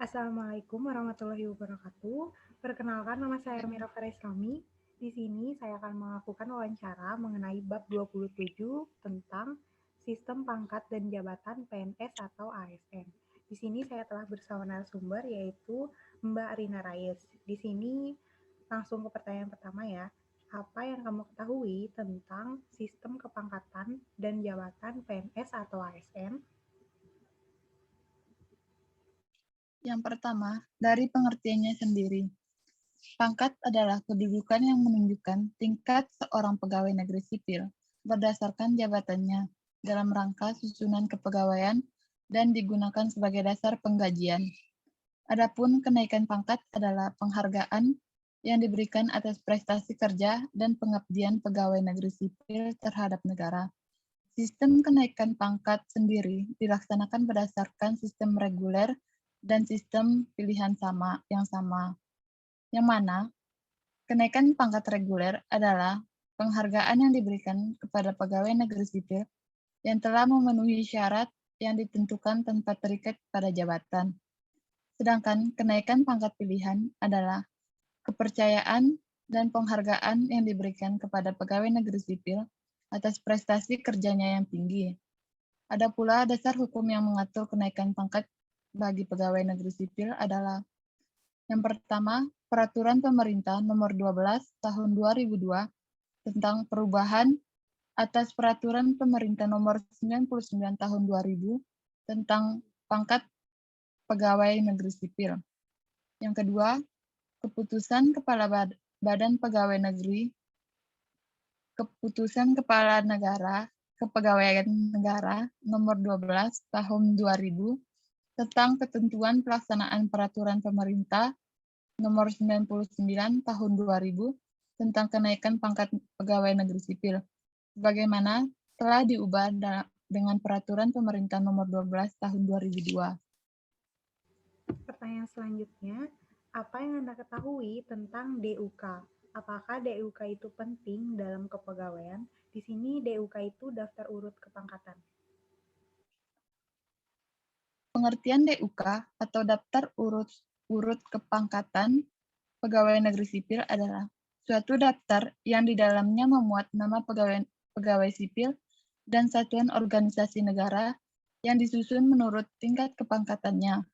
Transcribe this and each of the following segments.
Assalamualaikum warahmatullahi wabarakatuh. Perkenalkan, nama saya Ermira Farislami. Di sini saya akan melakukan wawancara mengenai bab 27 tentang sistem pangkat dan jabatan PNS atau ASN. Di sini saya telah bersama narasumber yaitu Mbak Rina Rais. Di sini langsung ke pertanyaan pertama ya. Apa yang kamu ketahui tentang sistem kepangkatan dan jabatan PNS atau ASN? Yang pertama, dari pengertiannya sendiri. Pangkat adalah kedudukan yang menunjukkan tingkat seorang pegawai negeri sipil berdasarkan jabatannya dalam rangka susunan kepegawaian dan digunakan sebagai dasar penggajian. Adapun kenaikan pangkat adalah penghargaan yang diberikan atas prestasi kerja dan pengabdian pegawai negeri sipil terhadap negara. Sistem kenaikan pangkat sendiri dilaksanakan berdasarkan sistem reguler dan sistem pilihan yang sama, yang mana kenaikan pangkat reguler adalah penghargaan yang diberikan kepada pegawai negeri sipil yang telah memenuhi syarat yang ditentukan tanpa terikat pada jabatan. Sedangkan kenaikan pangkat pilihan adalah kepercayaan dan penghargaan yang diberikan kepada pegawai negeri sipil atas prestasi kerjanya yang tinggi. Ada pula dasar hukum yang mengatur kenaikan pangkat bagi pegawai negeri sipil adalah yang pertama, Peraturan Pemerintah Nomor 12 Tahun 2002 tentang perubahan atas Peraturan Pemerintah Nomor 99 Tahun 2000 tentang pangkat pegawai negeri sipil. Yang kedua, Keputusan Kepala Badan Pegawai Negeri, Keputusan Kepala Negara Kepegawaian Negara Nomor 12 Tahun 2000 tentang ketentuan pelaksanaan Peraturan Pemerintah Nomor 99 Tahun 2000 tentang kenaikan pangkat pegawai negeri sipil, sebagaimana telah diubah dengan Peraturan Pemerintah Nomor 12 Tahun 2002. Pertanyaan selanjutnya, apa yang Anda ketahui tentang DUK? Apakah DUK itu penting dalam kepegawaian? Di sini DUK itu daftar urut kepangkatan. Pengertian DUK atau Daftar Urut Kepangkatan Pegawai Negeri Sipil adalah suatu daftar yang di dalamnya memuat nama pegawai sipil dan satuan organisasi negara yang disusun menurut tingkat kepangkatannya.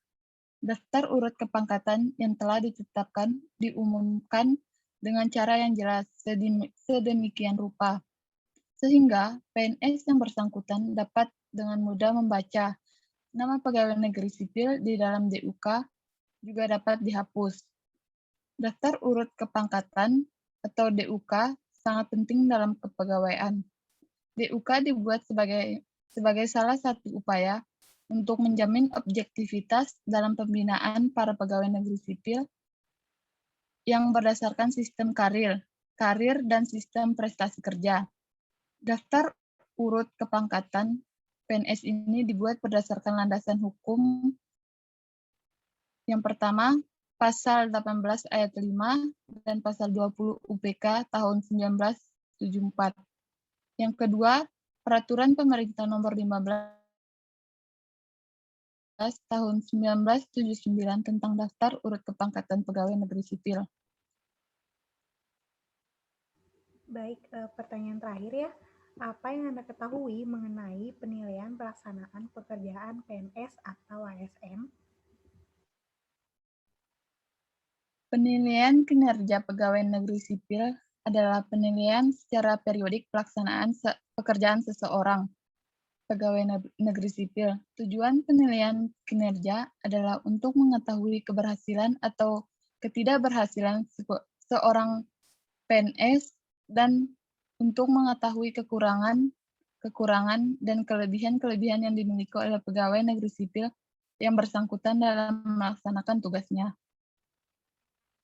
Daftar urut kepangkatan yang telah ditetapkan diumumkan dengan cara yang jelas sedemikian rupa, sehingga PNS yang bersangkutan dapat dengan mudah membaca nama pegawai negeri sipil di dalam DUK juga dapat dihapus. Daftar urut kepangkatan atau DUK sangat penting dalam kepegawaian. DUK dibuat sebagai salah satu upaya untuk menjamin objektivitas dalam pembinaan para pegawai negeri sipil yang berdasarkan sistem karir dan sistem prestasi kerja. Daftar urut kepangkatan PNS ini dibuat berdasarkan landasan hukum yang pertama, Pasal 18 ayat 5 dan Pasal 20 UPK tahun 1974. Yang kedua, Peraturan Pemerintah Nomor 15 tahun 1979 tentang Daftar Urut Kepangkatan Pegawai Negeri Sipil. Baik, pertanyaan terakhir ya. Apa yang Anda ketahui mengenai penilaian pelaksanaan pekerjaan PNS atau ASN? Penilaian kinerja pegawai negeri sipil adalah penilaian secara periodik pelaksanaan pekerjaan seseorang pegawai negeri sipil. Tujuan penilaian kinerja adalah untuk mengetahui keberhasilan atau ketidakberhasilan seorang PNS dan untuk mengetahui kekurangan dan kelebihan yang dimiliki oleh pegawai negeri sipil yang bersangkutan dalam melaksanakan tugasnya.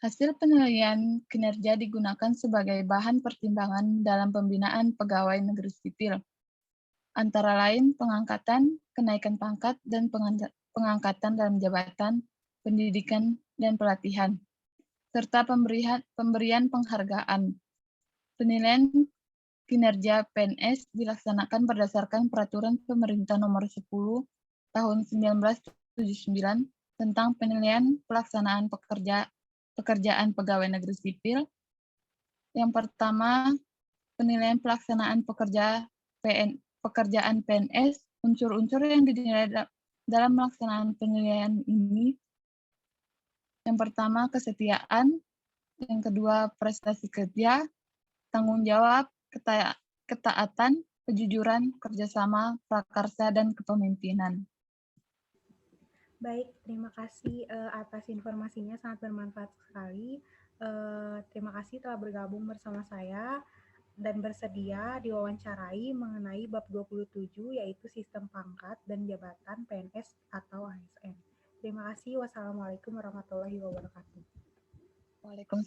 Hasil penilaian kinerja digunakan sebagai bahan pertimbangan dalam pembinaan pegawai negeri sipil, antara lain pengangkatan, kenaikan pangkat, dan pengangkatan dalam jabatan, pendidikan, dan pelatihan, serta pemberian penghargaan. Penilaian kinerja PNS dilaksanakan berdasarkan Peraturan Pemerintah Nomor 10 Tahun 1979 tentang penilaian pelaksanaan pekerjaan pegawai negeri sipil. Yang pertama, penilaian pelaksanaan pekerjaan PNS. Unsur-unsur yang dinilai dalam pelaksanaan penilaian ini, yang pertama kesetiaan, yang kedua prestasi kerja, tanggung jawab, ketaatan, kejujuran, kerjasama, prakarsa, dan kepemimpinan. Baik, terima kasih atas informasinya, sangat bermanfaat sekali. Terima kasih telah bergabung bersama saya dan bersedia diwawancarai mengenai bab 27 yaitu sistem pangkat dan jabatan PNS atau ASN. Terima kasih. Wassalamualaikum warahmatullahi wabarakatuh. Waalaikumsalam.